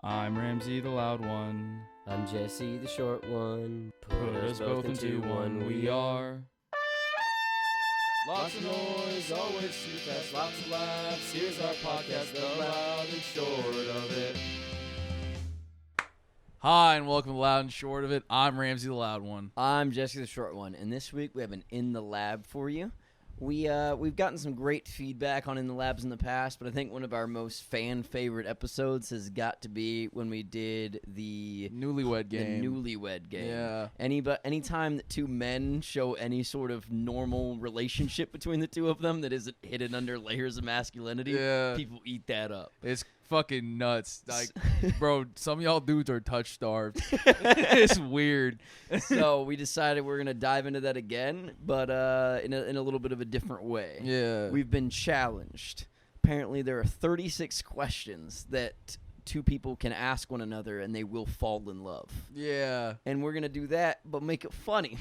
I'm Ramsey the loud one. I'm Jesse the short one. Put us both into one, we are. Lots of noise, always too fast, lots of laughs. Here's our podcast, the loud and short of it. Hi, and welcome to Loud and Short of It. I'm Ramsey the loud one. I'm Jesse the short one, and this week we have an In the Lab for you. We've gotten some great feedback on In the Labs in the past, but I think one of our most fan favorite episodes has got to be when we did the Newlywed game. Yeah. Anytime that two men show any sort of normal relationship between the two of them that isn't hidden under layers of masculinity, people eat that up. It's fucking nuts. Like, bro, some of y'all dudes are touch starved. It's weird. So we decided we're gonna dive into that again, but in a little bit of a different way. Yeah. We've been challenged. Apparently, there are 36 questions that two people can ask one another, and they will fall in love. Yeah. And we're gonna do that, but make it funny.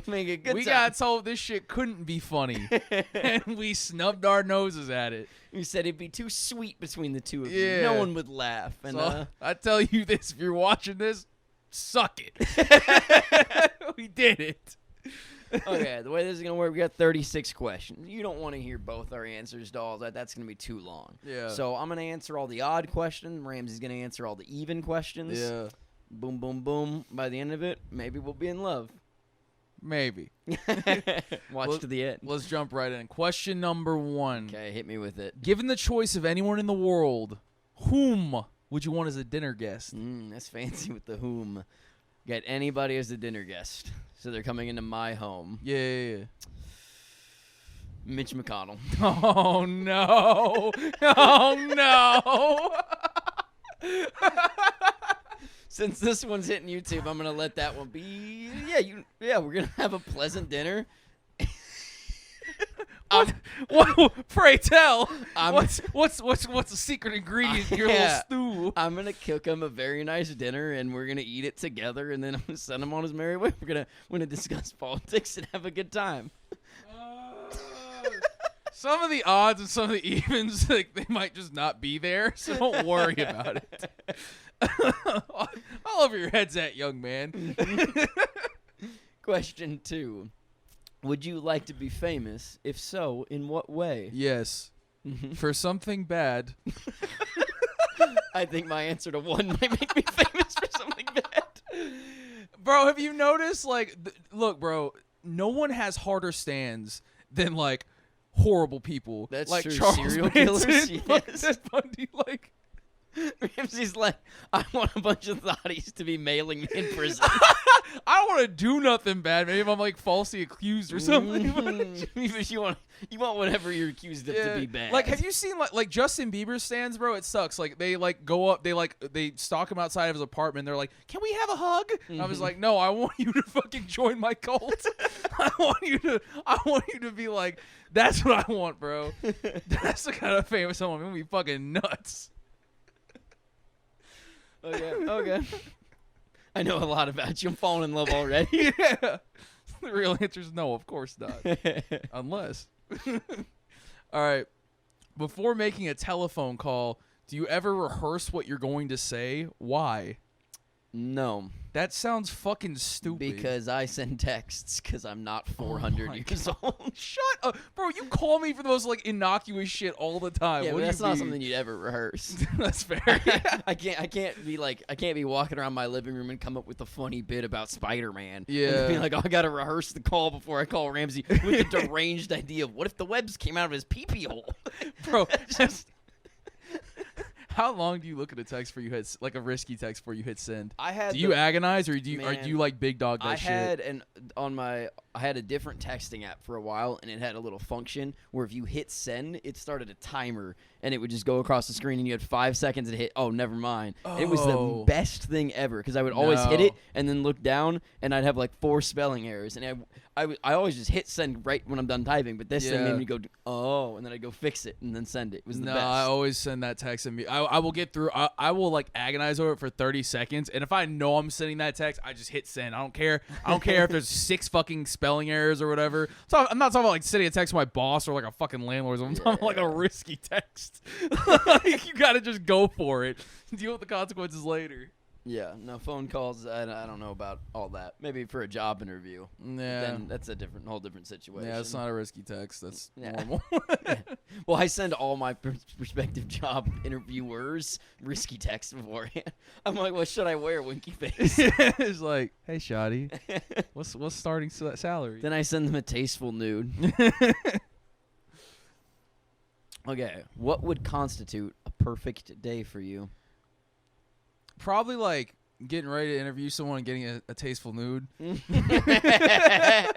make it good. We got told this shit couldn't be funny, and we snubbed our noses at it. You said it'd be too sweet between the two of you. No one would laugh. And so, I tell you this, if you're watching this, suck it. We did it. Okay, the way this is going to work, we got 36 questions. You don't want to hear both our answers to all that. That's going to be too long. Yeah. So I'm going to answer all the odd questions. Ramsey's going to answer all the even questions. Yeah. Boom, boom, boom. By the end of it, maybe we'll be in love. Maybe. Watch to the end. Let's jump right in. Question number 1. Okay, hit me with it. Given the choice of anyone in the world, whom would you want as a dinner guest? That's fancy with the whom. Get anybody as a dinner guest. So they're coming into my home. Yeah. Mitch McConnell. Oh, no. Oh, no. Since this one's hitting YouTube, I'm going to let that one be. Yeah, we're going to have a pleasant dinner. What? Pray tell. What's the secret ingredient in your little stew? I'm going to cook him a very nice dinner, and we're going to eat it together, and then I'm going to send him on his merry way. We're going to discuss politics and have a good time. Some of the odds and some of the evens, like, they might just not be there, so don't worry about it. All over your head's at, young man. Question 2. Would you like to be famous? If so, in what way? Yes. For something bad. I think my answer to 1 might make me famous for something bad. Bro, have you noticed, like, look, bro, no one has harder stands than, like, horrible people. That's like true. Charles Serial Manson, killers? Yes. Ted Bundy, like. Ramsey's like, I want a bunch of thotties to be mailing me in prison. I don't want to do nothing bad. Maybe if I'm like falsely accused or something. But you want whatever you're accused of to be bad. Like, have you seen like Justin Bieber stands, bro? It sucks. Like they like go up, they stalk him outside of his apartment. They're like, "Can we have a hug?" I was like, "No, I want you to fucking join my cult. I want you to be like, that's what I want, bro. That's the kind of famous I want. I'm gonna be fucking nuts." Okay. I know a lot about you. I'm falling in love already. Yeah. The real answer is no, of course not. Unless. All right. Before making a telephone call, do you ever rehearse what you're going to say? Why? No. That sounds fucking stupid. Because I send texts because I'm not 400 years old. Shut up. Bro, you call me for the most, like, innocuous shit all the time. Yeah, what but do that's you not mean? something you'd ever rehearse. That's fair. I can't be walking around my living room and come up with a funny bit about Spider-Man. Yeah. And be like, oh, I got to rehearse the call before I call Ramsey with the deranged idea of what if the webs came out of his pee-pee hole? Bro, just... How long do you look at a text before you hit, like a risky text before you hit send? Do you agonize or do you like big dog that shit? I had a different texting app for a while, and it had a little function where if you hit send, it started a timer, and it would just go across the screen, and you had 5 seconds to hit. Oh, never mind. Oh. It was the best thing ever because I would always hit it and then look down, and I'd have like 4 spelling errors, and I always just hit send right when I'm done typing, but this thing made me go, oh, and then I'd go fix it and then send it. It was the best. No, I always send that text, and I will get through. I will like agonize over it for 30 seconds, and if I know I'm sending that text, I just hit send. I don't care if there's 6 fucking spelling errors or whatever. So I'm not talking about like sending a text to my boss or like a fucking landlord. I'm talking about like a risky text. text. Like, you gotta just go for it. Deal with the consequences later. Yeah, no phone calls. I don't know about all that. Maybe for a job interview. Yeah, then that's a whole different situation. Yeah, it's not a risky text. That's Yeah. normal. Yeah. Well, I send all my prospective job interviewers risky texts beforehand. I'm like, what should I wear? Winky face. It's like, hey, shoddy, what's starting salary? Then I send them a tasteful nude. Okay, what would constitute a perfect day for you? Probably like getting ready to interview someone and getting a tasteful nude. I'd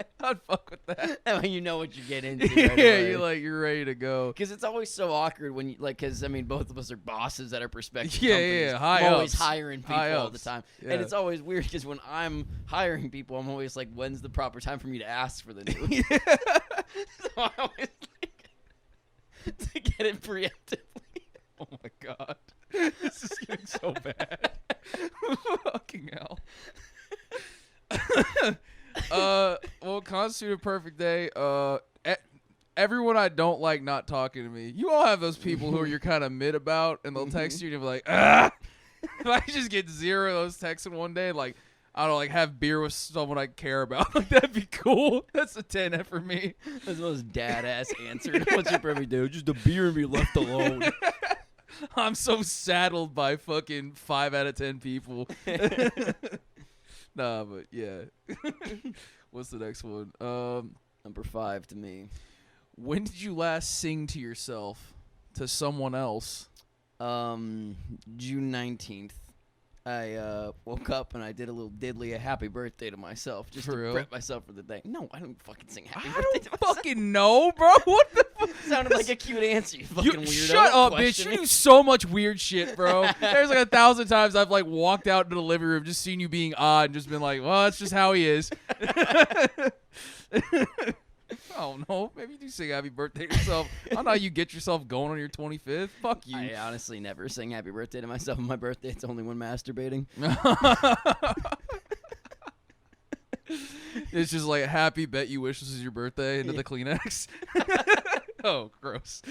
fuck with that. You know what you get into. Right Yeah, away. you're ready to go. Because it's always so awkward when you because both of us are bosses at our prospective Yeah, companies. yeah, high I'm always ups. hiring people High all the ups. time, Yeah. and it's always weird because when I'm hiring people, I'm always like, when's the proper time for me to ask for the nude? Yeah. So I always to get it preemptively. Oh my god, this is getting so bad. Fucking hell. Well, constitute a perfect day. Everyone I don't like not talking to me. You all have those people who you're kind of mid about, and they'll text you and you'll be like, ah. If I just get 0 of those texts in one day, like, I don't know, like have beer with someone I care about. Like, that'd be cool. That's a 10 for me. That's the most dad-ass answer. What's your perfect day? Just a beer and be left alone. I'm so saddled by fucking 5 out of 10 people. Nah, but yeah. What's the next one? Number 5 to me. When did you last sing to yourself, to someone else? June 19th. I woke up and I did a little diddly a happy birthday to myself just For to real? prep myself for the day. No, I don't fucking sing happy I birthday to don't myself. fucking know, bro. What the fuck? Sounded like a cute answer, you fucking weirdo. Shut up, bitch. Question You me. do so much weird shit, bro. There's like 1,000 times I've like walked out into the living room, just seen you being odd and just been like, well, that's just how he is. I don't know. Maybe you do sing happy birthday to yourself. I don't know how you get yourself going on your 25th. Fuck you. I honestly never sing happy birthday to myself on my birthday. It's only when masturbating. It's just like happy bet you wish this is your birthday into the Kleenex. Oh, gross.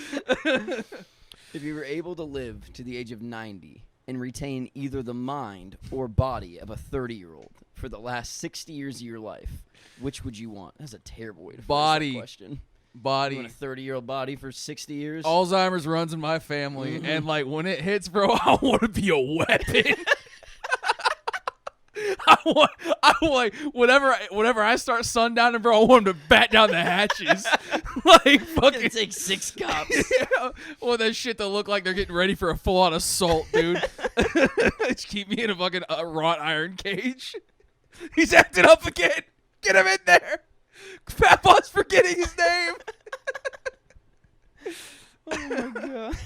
If you were able to live to the age of 90 and retain either the mind or body of a 30-year-old for the last 60 years of your life, which would you want? That's a terrible way to phrase Body. that question. Body. You want a 30-year-old body for 60 years? Alzheimer's runs in my family, and like when it hits, bro, I want to be a weapon. I want whenever I start sundowning, bro, I want him to bat down the hatches. Like fucking It takes 6 cops. Yeah. Well, that shit that look like they're getting ready for a full-on assault, dude. Just keep me in a fucking wrought iron cage. He's acting up again. Get him in there. Papa's forgetting his name. Oh my god.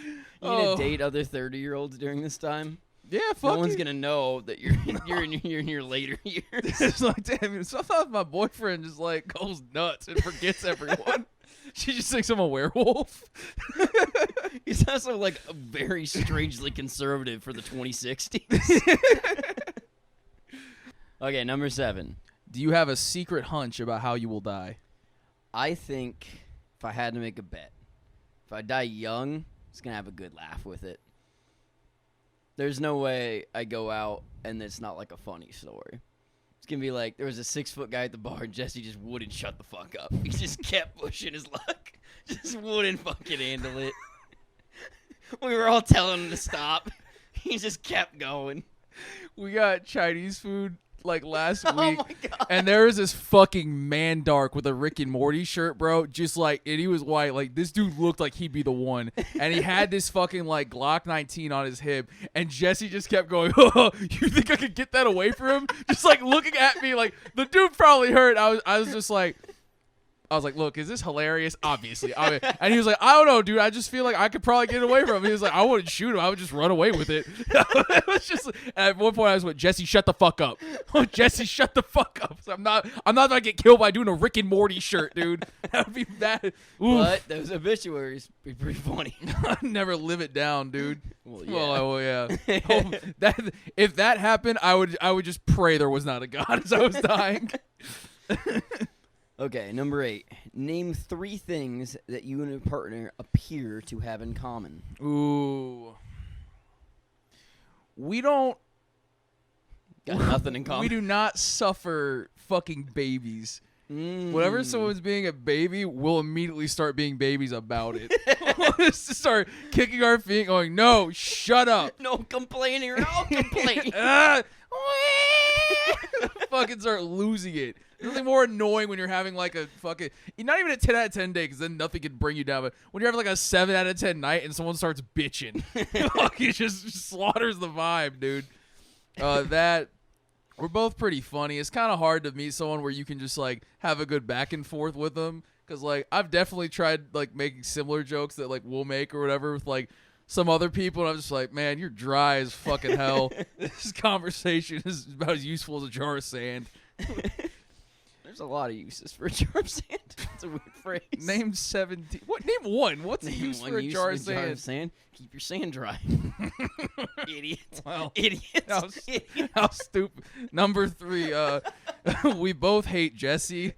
You Oh. gonna date other 30-year-olds during this time? Yeah, fuck No one's it. gonna know that you're in your later years. It's like, damn, sometimes my boyfriend just like goes nuts and forgets everyone. She just thinks I'm a werewolf. He's also like very strangely conservative for the 2060s. Okay, number 7. Do you have a secret hunch about how you will die? I think if I had to make a bet, if I die young, it's gonna have a good laugh with it. There's no way I go out and it's not like a funny story. It's gonna be like there was a 6-foot guy at the bar and Jesse just wouldn't shut the fuck up. He just kept pushing his luck. Just wouldn't fucking handle it. We were all telling him to stop. He just kept going. We got Chinese food like last Oh week. my god. And there was this fucking man dark with a Rick and Morty shirt, bro. Just like, and he was white. Like, this dude looked like he'd be the one. And he had this fucking like Glock 19 on his hip. And Jesse just kept going, oh, you think I could get that away from him? Just like looking at me like the dude probably hurt. I was just like, look, is this hilarious? Obviously. And he was like, I don't know, dude. I just feel like I could probably get away from him. He was like, I wouldn't shoot him. I would just run away with it. It was just, at one point I was like, Jesse, shut the fuck up. Oh, Jesse, shut the fuck up. So I'm not going to get killed by doing a Rick and Morty shirt, dude. That would be bad. Oof. But those obituaries be pretty funny. I'd never live it down, dude. Well, yeah. Well, yeah. If that happened, I would just pray there was not a God as I was dying. Okay, number 8. Name 3 things that you and your partner appear to have in common. Ooh. We don't. Got nothing in common. We do not suffer fucking babies. Whenever someone's being a baby, we'll immediately start being babies about it. We'll just start kicking our feet, going, "No, shut up." No complaining or no complaining. Fucking start losing it. There's nothing more annoying when you're having like a fucking, not even a 10 out of 10 day, because then nothing can bring you down. But when you're having like a 7 out of 10 night and someone starts bitching, fucking just slaughters the vibe, dude. That. We're both pretty funny. It's kind of hard to meet someone where you can just like have a good back and forth with them. Cause like I've definitely tried like making similar jokes that like we'll make or whatever with like some other people, and I'm just like, man, you're dry as fucking hell. This conversation is about as useful as a jar of sand. There's a lot of uses for a jar of sand. It's a weird phrase. Name 17. What? Name one. What's the use for a jar of sand? Keep your sand dry. Idiot. Well, Idiot. How stupid. Number 3. We both hate Jesse.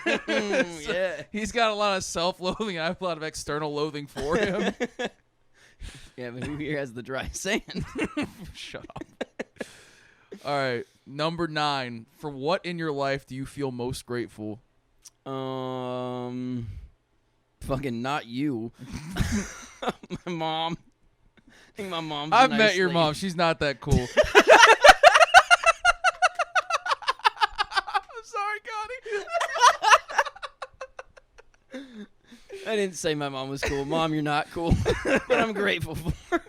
Yeah. He's got a lot of self-loathing. I have a lot of external loathing for him. Yeah, but who here has the dry sand? Shut up. All right. Number 9. For what in your life do you feel most grateful? Fucking not you. My mom. I think my mom's I've nice met your lady. mom. She's not that cool. I'm sorry, Connie. I didn't say my mom was cool. Mom, you're not cool. But I'm grateful for her.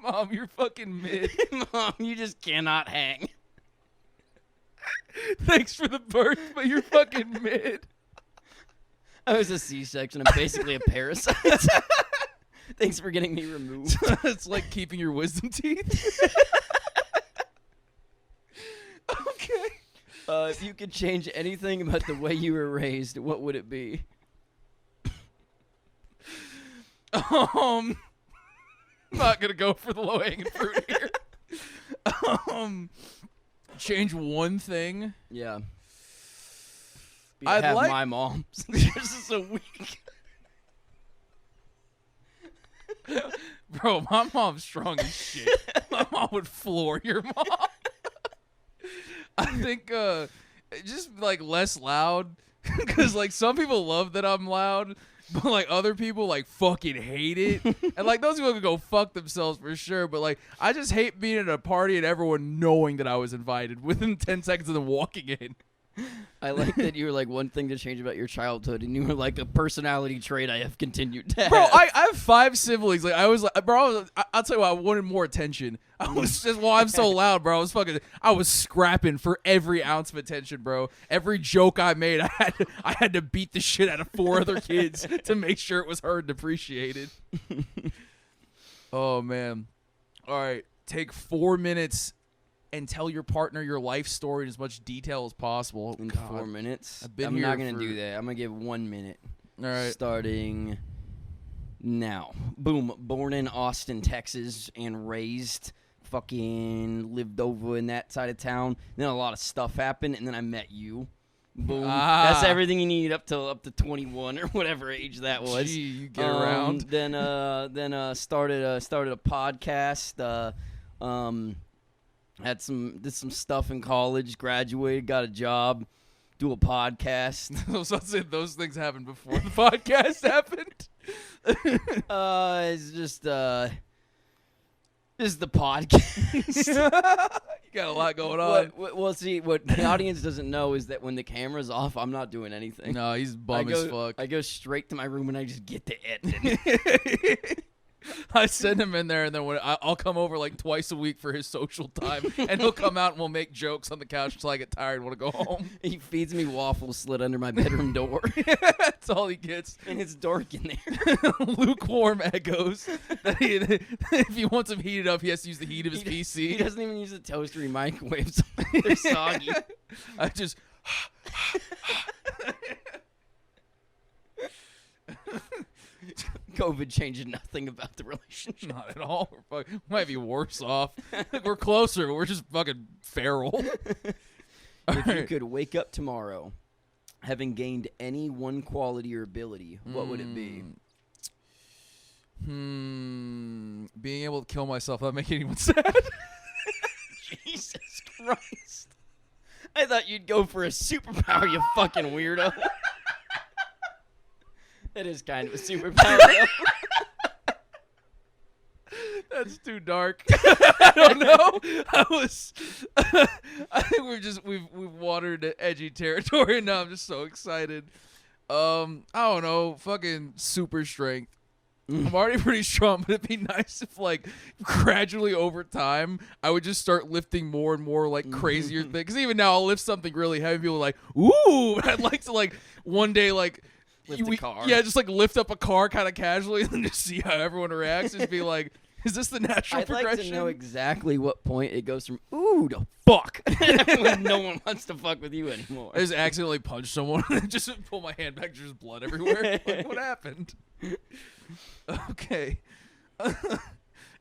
Mom, you're fucking mid. Mom, you just cannot hang. Thanks for the birth, but you're fucking mid. I was a C-section. I'm basically a parasite. Thanks for getting me removed. It's like keeping your wisdom teeth. Okay. If you could change anything about the way you were raised, what would it be? I'm not gonna go for the low-hanging fruit here. Change one thing. Yeah. I'd have like my mom. This is a week. Bro, my mom's strong as shit. My mom would floor your mom. I think just like less loud, because like some people love that I'm loud, but like other people like fucking hate it. And like those people can go fuck themselves for sure, but like I just hate being at a party and everyone knowing that I was invited within 10 seconds of them walking in. I like that you were like, one thing to change about your childhood, and you were like, a personality trait I have continued to have. Bro, I have 5 siblings. Like I was like, bro, I'll tell you what, I wanted more attention. I was just, well, I'm so loud, bro. I was scrapping for every ounce of attention, bro. Every joke I made, I had to beat the shit out of 4 other kids to make sure it was heard and appreciated. Oh man. All right, take 4 minutes and tell your partner your life story in as much detail as possible. In God. 4 minutes? I've been I'm here not going for- to do that. I'm going to give 1 minute. All right. Starting now. Boom. Born in Austin, Texas, and raised. Fucking lived over in that side of town. Then a lot of stuff happened, and then I met you. Boom. That's everything you need up to 21 or whatever age that was. Gee, you get around. Then started a podcast. Did some stuff in college. Graduated. Got a job. Do a podcast. So I'd say those things happened before the podcast happened. It's just the podcast. You got a lot going on. Well, see, what the audience doesn't know is that when the camera's off, I'm not doing anything. No, he's bum as fuck. I go straight to my room and I just get to editing. I send him in there, and then I'll come over like twice a week for his social time, and he'll come out and we'll make jokes on the couch until I get tired and want to go home. He feeds me waffles slid under my bedroom door. That's all he gets. And it's dark in there. Lukewarm echoes. If he wants them heated up, he has to use the heat of his PC. He doesn't even use a toaster. He microwaves them. They're soggy. I just... COVID changed nothing about the relationship. Not at all. We might be worse off. We're closer, but we're just fucking feral. If you could wake up tomorrow Having gained any one quality or ability, what would it be? Being able to kill myself without making anyone sad. Jesus Christ. I thought you'd go for a superpower, you fucking weirdo. That is kind of a superpower, though. That's too dark. I don't know. I think we've wandered to edgy territory, and now I'm just so excited. I don't know. Fucking super strength. I'm already pretty strong, but it'd be nice if, like, gradually over time, I would just start lifting more and more, like, crazier things. Because even now, I'll lift something really heavy, people are like, ooh. I'd like to, like, one day, like, Lift a car. Yeah, just, like, lift up a car kind of casually and then just see how everyone reacts. Just be like, is this the natural progression? I'd like to know exactly what point it goes from, ooh, to fuck. When no one wants to fuck with you anymore. I just accidentally punched someone and just pull my hand back, there's blood everywhere. Like, what happened? Okay.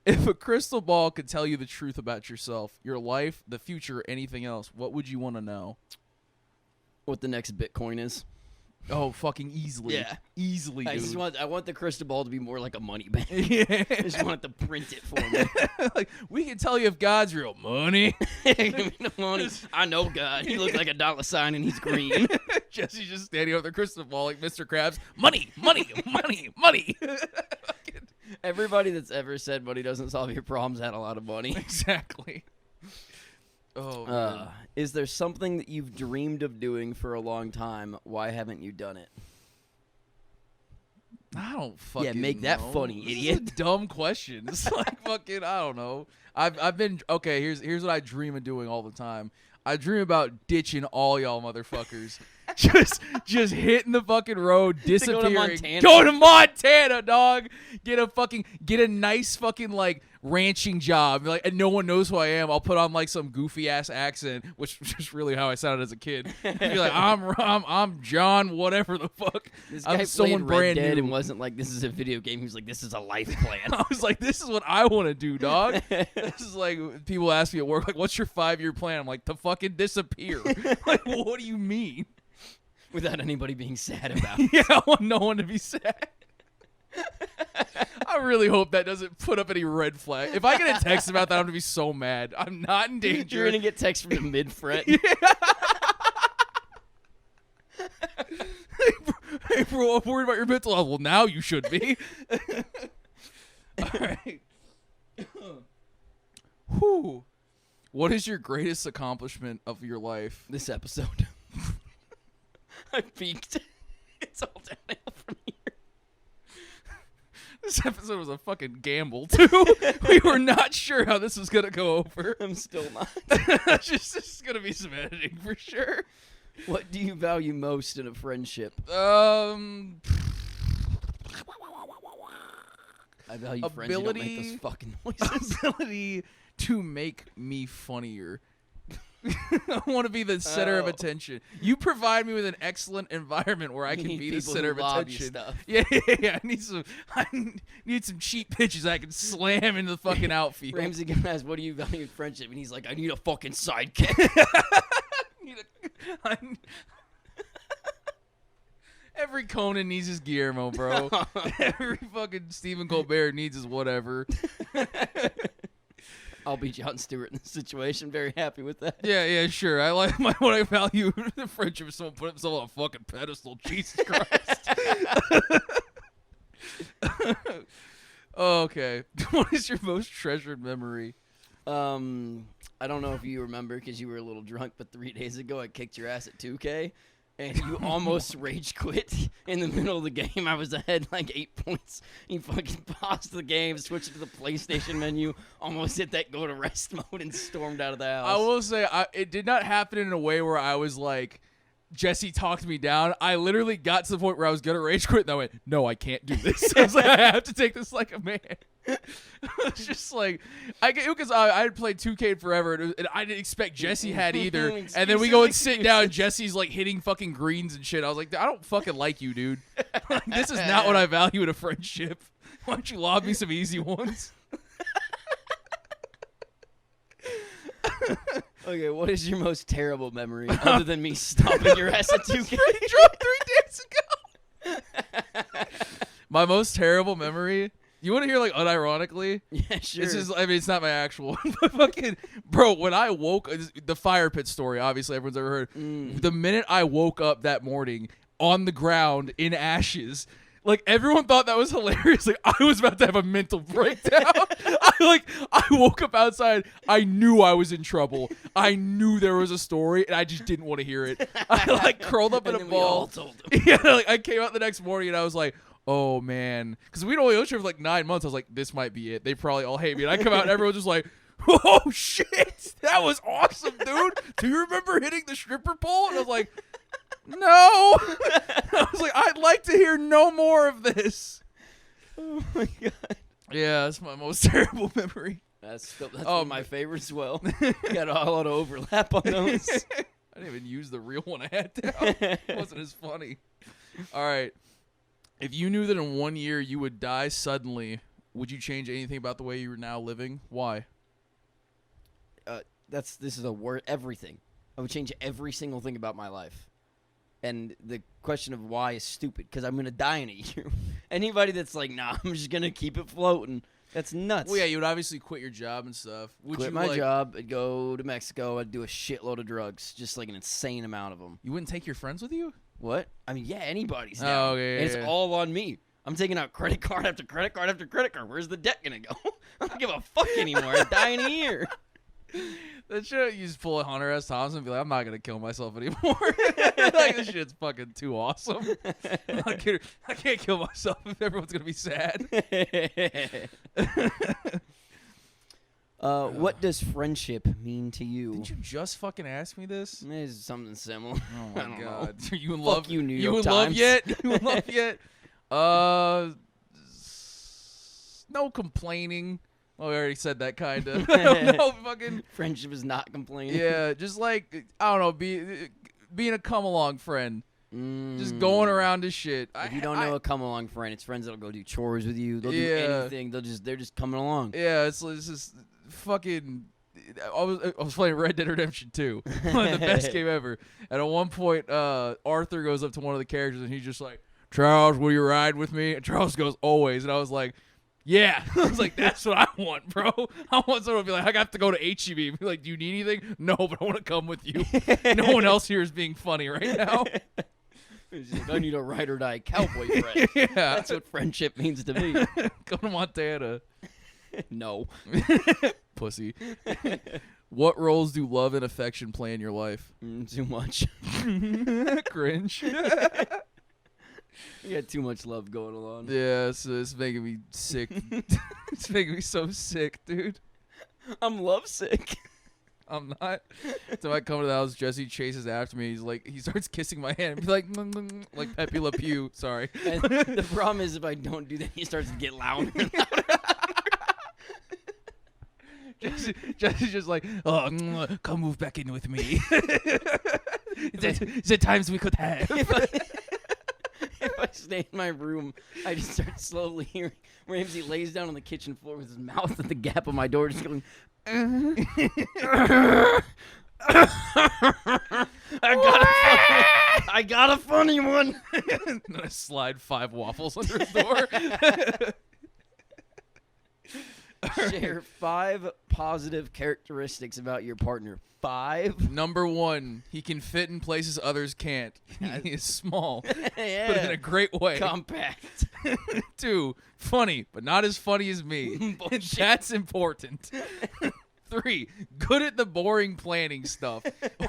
If a crystal ball could tell you the truth about yourself, your life, the future, anything else, what would you want to know? What the next Bitcoin is. Oh, fucking easily. Yeah. Easily, dude. I want the crystal ball to be more like a money bank. Yeah. I just want it to print it for me. Like, we can tell you if God's real. Money. Give me the money. I know God. He looks like a $sign and he's green. Jesse's just standing over the crystal ball like Mr. Krabs. Money, money, money, money. Everybody that's ever said money doesn't solve your problems had a lot of money. Exactly. Oh, is there something that you've dreamed of doing for a long time? Why haven't you done it? I don't fucking Yeah, make that know. funny, This idiot. is a dumb question. It's like fucking, I don't know. I've been, okay, here's what I dream of doing all the time. I dream about ditching all y'all motherfuckers. just hitting the fucking road, disappearing. Go to Montana, dog. Get a nice fucking like ranching job. Like, and no one knows who I am. I'll put on like some goofy ass accent, which is really how I sounded as a kid. Be like, I'm John, whatever the fuck. This guy I'm someone played Red brand Dead new. and wasn't like, this is a video game. He was like, this is a life plan. I was like, this is what I want to do, dog. This is like, people ask me at work, like, what's your 5-year plan? I'm like, to fucking disappear. Like, what do you mean? Without anybody being sad about it. Yeah, I want no one to be sad. I really hope that doesn't put up any red flag. If I get a text about that, I'm going to be so mad. I'm not in danger. You're going to get text from the mid-fret. Hey, bro, I'm worried about your mental health. Well, now you should be. All right. Whew. What is your greatest accomplishment of your life? This episode. I peaked. It's all downhill from here. This episode was a fucking gamble, too. We were not sure how this was going to go over. I'm still not. This is going to be some editing for sure. What do you value most in a friendship? I value friends who don't make those fucking noises. Ability to make me funnier. I want to be the center of attention. You provide me with an excellent environment where I can be the center of attention. Stuff. Yeah. I need some cheap pitches I can slam into the fucking outfield. Ramsey asked, what do you value in friendship? And he's like, I need a fucking sidekick. Every Conan needs his Guillermo, bro. Every fucking Stephen Colbert needs his whatever. I'll be Jon Stewart in this situation. Very happy with that. Yeah, sure. I like what I value the friendship of someone put himself on a fucking pedestal. Jesus Christ. Okay. What is your most treasured memory? I don't know if you remember because you were a little drunk, but 3 days ago I kicked your ass at 2K. And you almost rage quit in the middle of the game. I was ahead like 8 points. You fucking paused the game, switched to the PlayStation menu, almost hit that go to rest mode, and stormed out of the house. I will say, it did not happen in a way where I was like, Jesse talked me down. I literally got to the point where I was going to rage quit, and I went, no, I can't do this. I was like, I have to take this like a man. It's just like, because I had played 2K forever, and I didn't expect Jesse had either. And then we go and sit down, and Jesse's like hitting fucking greens and shit. I was like, I don't fucking like you, dude. Like, this is not what I value in a friendship. Why don't you lob me some easy ones? Okay, what is your most terrible memory other than me stomping your ass at 2K? Drunk 3 days ago. My most terrible memory. You want to hear like unironically? Yeah, sure. This is, I mean, it's not my actual one, but fucking, bro, when I woke, the fire pit story, obviously everyone's ever heard. The minute I woke up that morning on the ground in ashes, like everyone thought that was hilarious. Like I was about to have a mental breakdown. I woke up outside. I knew I was in trouble. I knew there was a story, and I just didn't want to hear it. I like curled up in a ball. Told him. Yeah, like I came out the next morning, and I was like, oh man, because we'd only known each other for like 9 months. I was like, this might be it. They probably all hate me. And I come out, and everyone's just like, oh shit, that was awesome, dude. Do you remember hitting the stripper pole? And I was like, no. I was like, I'd like to hear no more of this. Oh my god. Yeah, that's my most terrible memory. That's one of my favorites as well. Got a lot of overlap on those. I didn't even use the real one I had down. It wasn't as funny. All right. If you knew that in 1 year you would die suddenly, would you change anything about the way you're now living? Why? This is a word. Everything. I would change every single thing about my life. And the question of why is stupid, because I'm going to die in a year. Anybody that's like, nah, I'm just going to keep it floating, that's nuts. Well, yeah, you would obviously quit your job and stuff. Would Quit you my job, I'd go to Mexico, I'd do a shitload of drugs, just like an insane amount of them. You wouldn't take your friends with you? What? I mean, yeah, anybody's down. Oh, okay, And it's yeah. all on me. I'm taking out credit card after credit card after credit card. Where's the debt going to go? I don't give a fuck anymore. I die in a year. That shit, you just pull a Hunter S. Thompson and be like, I'm not going to kill myself anymore. Like, this shit's fucking too awesome. I can't kill myself if everyone's going to be sad. What does friendship mean to you? Didn't you just fucking ask me this? It's something similar. Oh I my don't god. know. Are you in Fuck love? you, New You York in love Times. yet? You in love yet? No complaining. Oh, I already said that kind of. No fucking. Friendship is not complaining. Yeah, just like, I don't know, being a come along friend. Just going around to shit. If you don't know a come along friend, it's friends that'll go do chores with you. They'll do anything. They're just coming along. Yeah, it's just fucking. I was playing Red Dead Redemption 2, one of the best game ever. And at one point, Arthur goes up to one of the characters and he's just like, "Charles, will you ride with me?" And Charles goes, "Always." And I was like, yeah. I was like, that's what I want, bro. I want someone to be like, I got to go to HEB and be like, do you need anything? No, but I want to come with you. No one else here is being funny right now. He's like, I need a ride or die cowboy friend. Yeah. That's what friendship means to me. Go to Montana. No. Pussy. What roles do love and affection play in your life? Too much. Cringe. You got too much love going on. Yeah, it's making me sick. It's making me so sick, dude. I'm lovesick. I'm not. So I come to the house, Jesse chases after me. He's like, he starts kissing my hand. He's like, like Pepe Le Pew. Sorry. And the problem is if I don't do that, he starts to get louder and louder. Jesse's just like, oh, come move back in with me. the times we could have. If I stay in my room, I just start slowly hearing Ramsey lays down on the kitchen floor with his mouth at the gap of my door, just going, I got a funny one. And then I slide 5 waffles under his door. Share 5 positive characteristics about your partner. 5. Number 1, he can fit in places others can't. He is small, Yeah. but in a great way. Compact. 2, funny, but not as funny as me. Bullshit. That's important. 3, good at the boring planning stuff.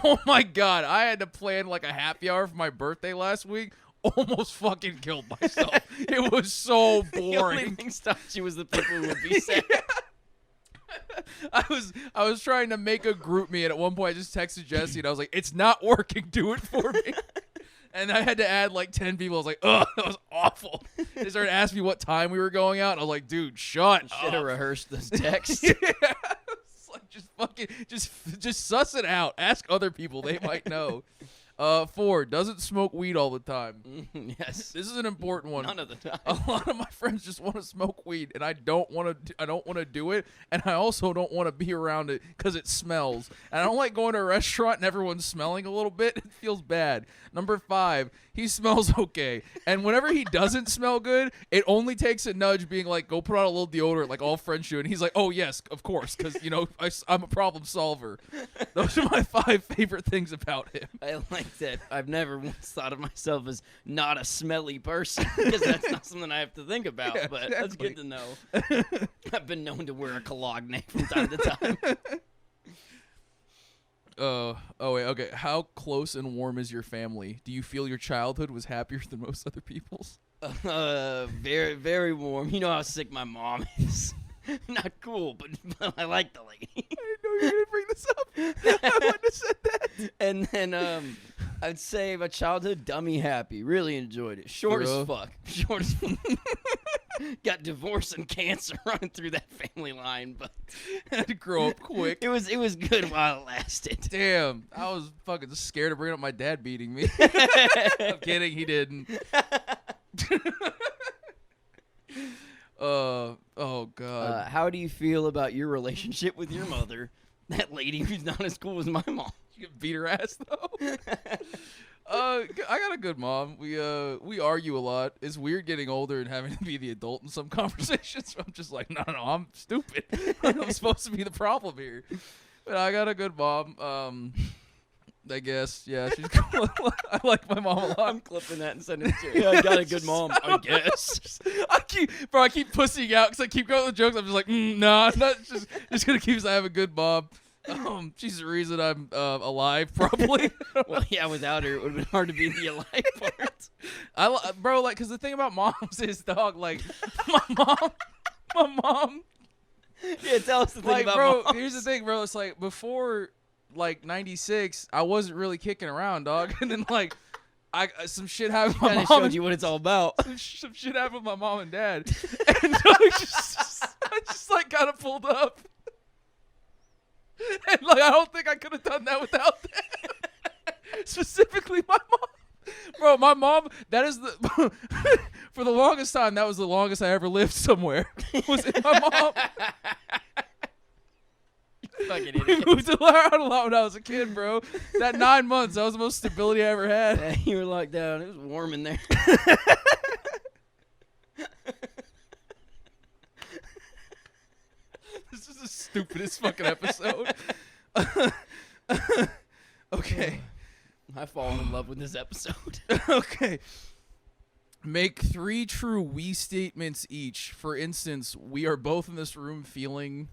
Oh my god, I had to plan like a happy hour for my birthday last week. Almost fucking killed myself. It was so The only boring. thing stopped you was the people who would be sad. I was trying to make a group me, and at one point I just texted Jesse, and I was like, "It's not working. Do it for me." And I had to add like 10 people. I was like, "Ugh, that was awful." They started asking me what time we were going out, and I was like, "Dude, shut Should up." have rehearsed this text. Yeah. It's like just fucking just suss it out. Ask other people; they might know. 4, doesn't smoke weed all the time. Yes. This is an important one. None of the time. A lot of my friends just want to smoke weed, and I don't want to do it, and I also don't want to be around it because it smells. And I don't like going to a restaurant and everyone's smelling a little bit. It feels bad. Number 5, he smells okay, and whenever he doesn't smell good, it only takes a nudge, being like, "Go put on a little deodorant," like all friends do, and he's like, "Oh yes, of course," because I'm a problem solver. Those are my 5 favorite things about him. I like that. I've never once thought of myself as not a smelly person because that's not something I have to think about. Yeah, but exactly. that's good to know. I've been known to wear a cologne from time to time. Oh wait, okay. How close and warm is your family? Do you feel your childhood was happier than most other people's? Very, very warm. You know how sick my mom is. Not cool, but I like the lady. I didn't know you were gonna bring this up. I wouldn't have said that. And then I'd say my childhood dummy happy. Really enjoyed it. Short as fuck. Short as fuck. Got divorce and cancer running through that family line, but Had to grow up quick. it was good while it lasted. Damn, I was fucking just scared to bring up my dad beating me. I'm kidding, he didn't. Oh god. How do you feel about your relationship with your mother? That lady who's not as cool as my mom. You can beat her ass though. I got a good mom. We argue a lot. It's weird getting older and having to be the adult in some conversations. I'm just like, no, I'm stupid. I'm supposed to be the problem here. But I got a good mom. I guess, yeah, she's cool. I like my mom a lot. I'm clipping that and sending it to you. Yeah, I got a good mom, I guess. I keep pussying out because I keep going with jokes. I'm just like, nah, not just gonna keep saying I have a good mom. She's the reason I'm alive, probably. Well, yeah, without her, it would have been hard to be the alive part. Bro, like, because the thing about moms is, dog, like, my mom. Yeah, tell us the thing Like, about bro, moms. here's the thing, bro. It's like before, like, 96, I wasn't really kicking around, dog. And then, like, some shit happened with my Kinda mom. showed you what it's all about. Some shit happened with my mom and dad. And I just like, kind of pulled up. And, like, I don't think I could have done that without that. Specifically, my mom. Bro, my mom, that is the... for the longest time, that was the longest I ever lived somewhere. Was in my mom. Fucking We idiot. moved around a lot when I was a kid, bro. That 9 months, that was the most stability I ever had. Yeah, you were locked down. It was warm in there. This is the stupidest fucking episode. Okay. I've fallen in love with this episode. Okay. Make 3 true we statements each. For instance, we are both in this room feeling...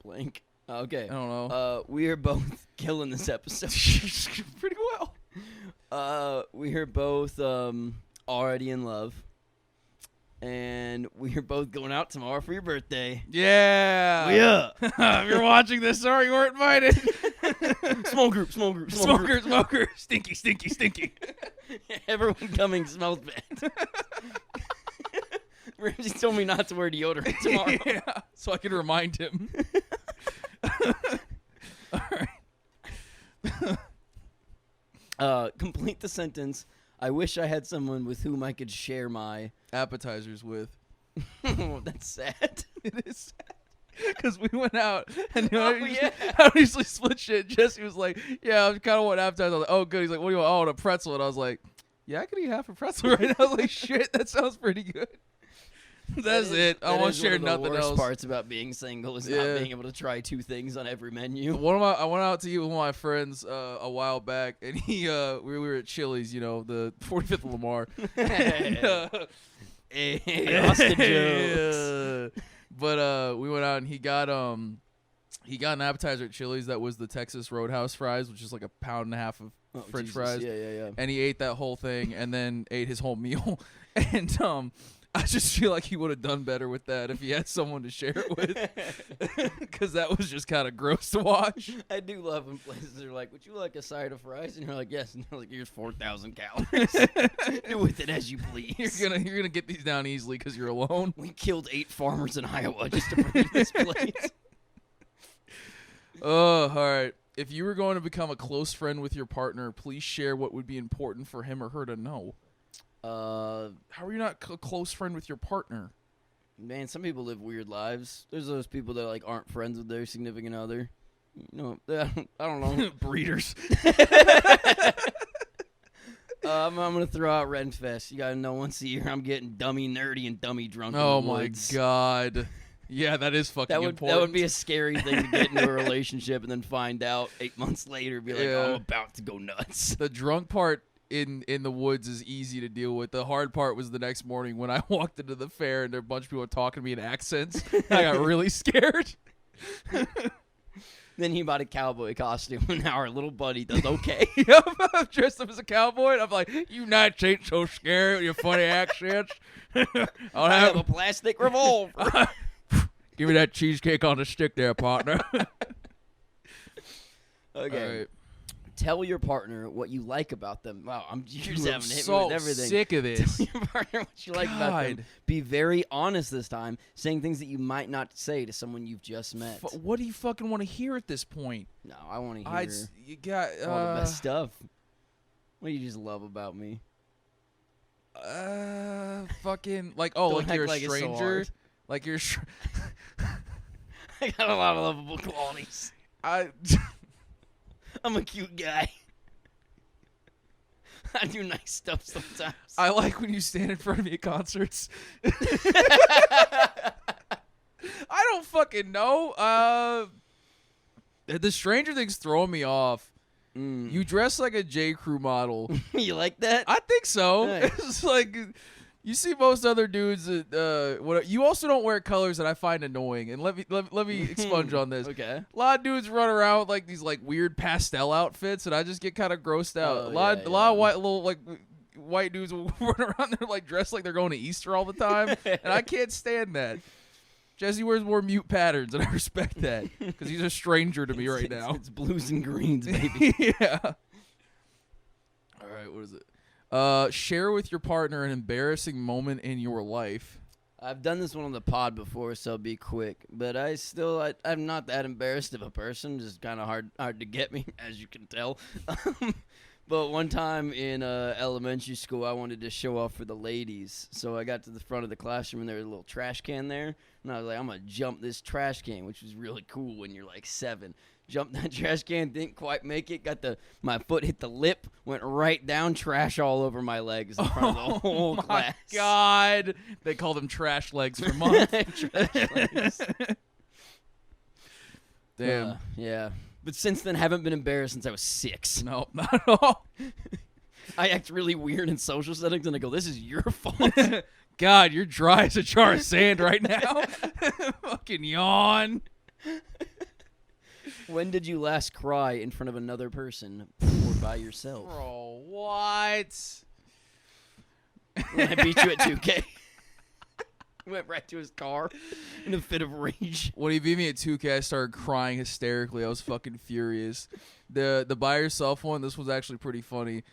Blank. Okay. I don't know. We are both killing this episode. Pretty well. We are both already in love. And we are both going out tomorrow for your birthday. Yeah. Yeah. If you're watching this, sorry you weren't invited. Small group. Smoker. Stinky. Everyone coming smells bad. Ramsey told me not to wear deodorant tomorrow. Yeah, so I can remind him. All right. Complete the sentence. I wish I had someone with whom I could share my... Appetizers with. Oh, that's sad. It is sad. Because we went out and yeah. I usually split shit. Jesse was like, yeah, I kind of want appetizers. I was like, oh, good. He's like, what do you want? Oh, I want a pretzel. And I was like, yeah, I could eat half a pretzel right now. I was like, shit, that sounds pretty good. That's it. I won't share nothing one of the else. worst parts about being single is not being able to try 2 things on every menu. I went out to eat with one of my friends a while back, and we were at Chili's, you know, the 45th of Lamar. And, Hey, Austin jokes. But we went out and he got an appetizer at Chili's that was the Texas Roadhouse fries, which is like a pound and a half of French Jesus. fries. Yeah. And he ate that whole thing and then ate his whole meal. And I just feel like he would have done better with that if he had someone to share it with, because that was just kind of gross to watch. I do love when places are like, would you like a side of fries? And you're like, yes. And they're like, here's 4,000 calories. Do with it as you please. You're gonna get these down easily because you're alone. We killed 8 farmers in Iowa just to bring you this plate. Oh, all right. If you were going to become a close friend with your partner, please share what would be important for him or her to know. How are you not a close friend with your partner? Man, some people live weird lives. There's those people that like aren't friends with their significant other. You know, I don't know. Breeders. I'm gonna throw out Renfest. You gotta know once a year I'm getting dummy nerdy and dummy drunk. Oh in the my woods. God. Yeah, that is fucking important. That would be a scary thing to get into a relationship and then find out 8 months later, be like, Yeah. oh, I'm about to go nuts. The drunk part in the woods is easy to deal with. The hard part was the next morning when I walked into the fair and there were a bunch of people talking to me in accents. I got really scared. Then he bought a cowboy costume, and now our little buddy does okay. Yep, I'm dressed up as a cowboy, and I'm like, you nuts ain't so scary with your funny accents. I have a plastic revolver. Give me that cheesecake on the stick there, partner. Okay. All right. Tell your partner what you like about them. Wow, you're just I'm having hit me so with everything. sick of this. Tell your partner what you like about them. God. Be very honest this time, saying things that you might not say to someone you've just met. What do you fucking want to hear at this point? No, I want to hear You got all the best stuff. What do you just love about me? fucking like Don't like act you're a like it's so stranger, hard. like you're. I got a lot of lovable qualities. I'm a cute guy. I do nice stuff sometimes. I like when you stand in front of me at concerts. I don't fucking know. The Stranger Things throwing me off. You dress like a J. Crew model. You like that? I think so. Nice. It's like you see most other dudes. You also don't wear colors that I find annoying. And let me expunge on this. Okay. A lot of dudes run around with like these like weird pastel outfits, and I just get kind of grossed out. Oh, a lot yeah, of white dudes will run around there like dressed like they're going to Easter all the time, and I can't stand that. Jesse wears more mute patterns, and I respect that because he's a stranger to me right now. It's blues and greens, baby. Yeah. All right, what is it? Share with your partner an embarrassing moment in your life. I've done this one on the pod before, so be quick. But I'm not that embarrassed of a person. Just kind of hard to get me, as you can tell. But one time in elementary school, I wanted to show off for the ladies. So I got to the front of the classroom, and there was a little trash can there. And I was like, I'm going to jump this trash can, which was really cool when you're like 7. Jumped that trash can, didn't quite make it. My foot hit the lip, went right down, trash all over my legs in front of the whole class. Oh, my God. They call them trash legs for months. Trash legs. Damn. Yeah. But since then, haven't been embarrassed since I was 6. No, not at all. I act really weird in social settings, and I go, this is your fault. God, you're dry as a jar of sand right now. Fucking yawn. When did you last cry in front of another person or by yourself? Bro, what? When I beat you at 2K. Went right to his car in a fit of rage. When he beat me at 2K, I started crying hysterically. I was fucking furious. The by yourself one, this was actually pretty funny.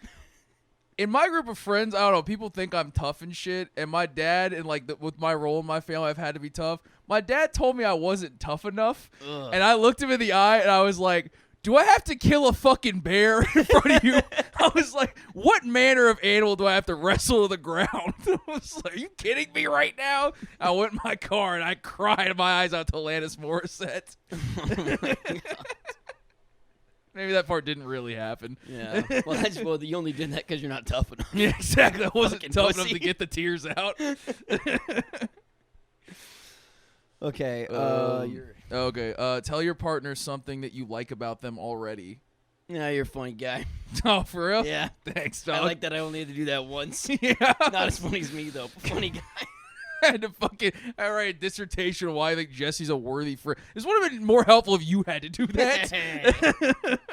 In my group of friends, I don't know, people think I'm tough and shit. And my dad, and like with my role in my family, I've had to be tough. My dad told me I wasn't tough enough. Ugh. And I looked him in the eye and I was like, do I have to kill a fucking bear in front of you? I was like, what manner of animal do I have to wrestle to the ground? I was like, are you kidding me right now? I went in my car and I cried my eyes out to Alanis Morissette. Oh my God. Maybe that part didn't really happen. Yeah. Well, you only did that because you're not tough enough. Yeah, exactly. I wasn't Fucking tough pussy. enough to get the tears out. Okay. Okay. Tell your partner something that you like about them already. Yeah, you're a funny guy. Oh, for real? Yeah. Thanks, dog. I like that I only had to do that once. Yeah. Not as funny as me, though. Funny guy. I had to I write a dissertation on why I think Jesse's a worthy friend. This would have been more helpful if you had to do that.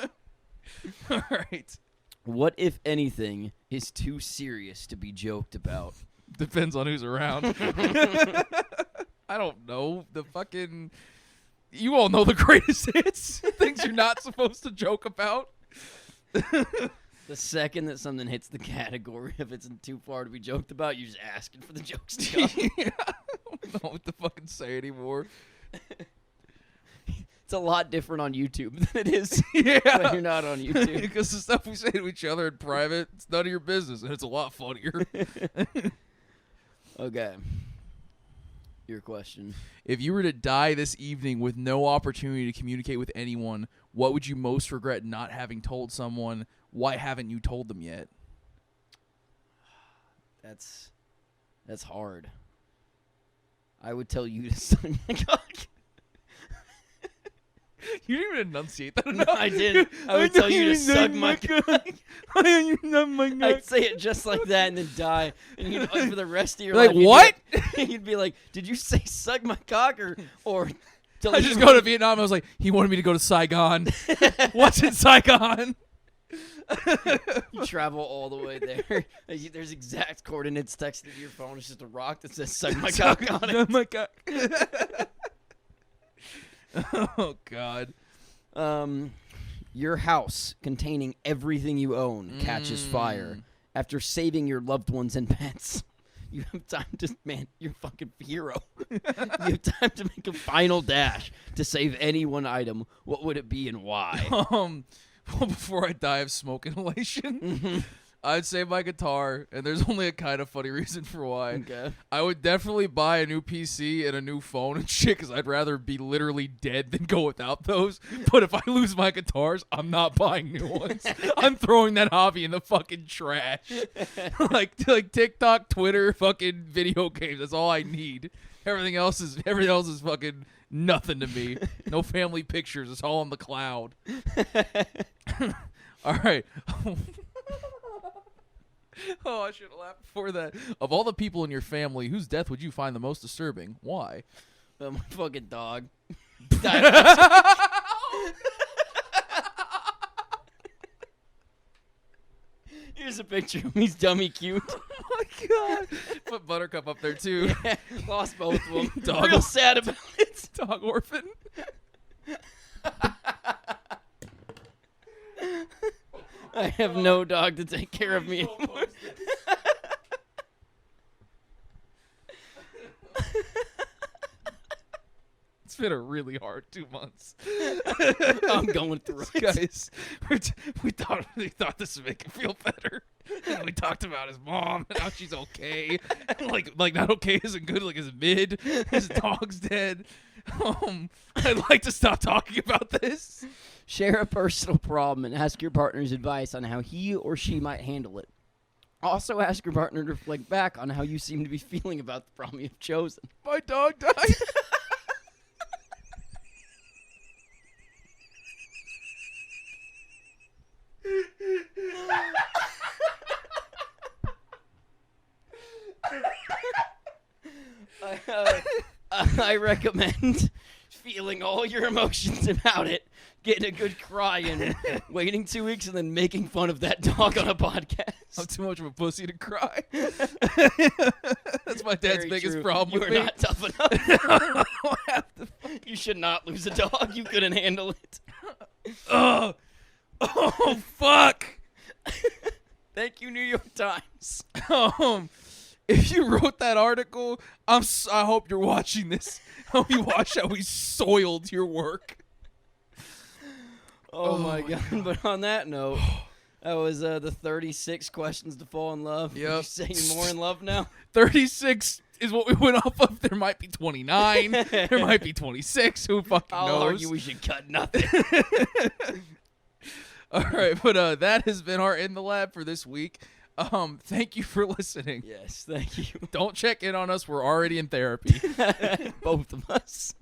All right. What, if anything, is too serious to be joked about? Depends on who's around. I don't know. You all know the greatest hits. Things you're not supposed to joke about. The second that something hits the category, if it's too far to be joked about, you're just asking for the jokes to come. Yeah. I don't know what to fucking say anymore. It's a lot different on YouTube than it is Yeah. when you're not on YouTube. Because the stuff we say to each other in private, it's none of your business, and it's a lot funnier. Okay. Your question. If you were to die this evening with no opportunity to communicate with anyone, what would you most regret not having told someone? Why haven't you told them yet? That's hard. I would tell you to suck my cock. You didn't even enunciate that No, enough. I didn't. I would tell you to suck my cock. I'd say it just like that and then die. And you'd, for the rest of your Like, life, what? You'd be like, did you say suck my cock or I just go to Vietnam. I was like, he wanted me to go to Saigon. What's in Saigon? You travel all the way there. There's exact coordinates texted to your phone. It's just a rock that says suck my cock on it. Suck my cock. Oh, God. Your house containing everything you own catches fire after saving your loved ones and pets. You have time to, man, you're a fucking hero. You have time to make a final dash to save any one item. What would it be and why? Well, before I die of smoke inhalation, I'd say my guitar, and there's only a kind of funny reason for why. Okay. I would definitely buy a new PC and a new phone and shit, because I'd rather be literally dead than go without those. But if I lose my guitars, I'm not buying new ones. I'm throwing that hobby in the fucking trash. like TikTok, Twitter, fucking video games. That's all I need. Everything else is fucking nothing to me. No family pictures. It's all on the cloud. All right. Oh, I should have laughed before that. Of all the people in your family, whose death would you find the most disturbing? Why? My fucking dog. Here's a picture of him. He's dummy cute. Oh my God. Put Buttercup up there too. Yeah, lost both of them. Dog. Real sad about it. Dog orphan. I have no dog to take care of me anymore. It's been a really hard 2 months. I'm going through it. Guys, we thought this would make him feel better. And we talked about his mom and how she's okay. like not okay isn't good. Like his mid. His dog's dead. I'd like to stop talking about this. Share a personal problem and ask your partner's advice on how he or she might handle it. Also ask your partner to reflect back on how you seem to be feeling about the problem you've chosen. My dog died. I recommend feeling all your emotions about it, getting a good cry in, waiting 2 weeks, and then making fun of that dog on a podcast. I'm too much of a pussy to cry. That's my dad's Very biggest true. problem You with are me. not tough enough. You should not lose a dog. You couldn't handle it. Oh, fuck. Thank you, New York Times. If you wrote that article, I hope you're watching this. I hope you watch how we soiled your work. Oh my God. But on that note, that was the 36 questions to fall in love. Yep. Would you say you're more in love now? 36 is what we went off of. There might be 29. There might be 26. Who fucking I'll knows? argue we should cut nothing. All right, but that has been our In the Lab for this week. Thank you for listening. Yes, thank you. Don't check in on us. We're already in therapy. Both of us.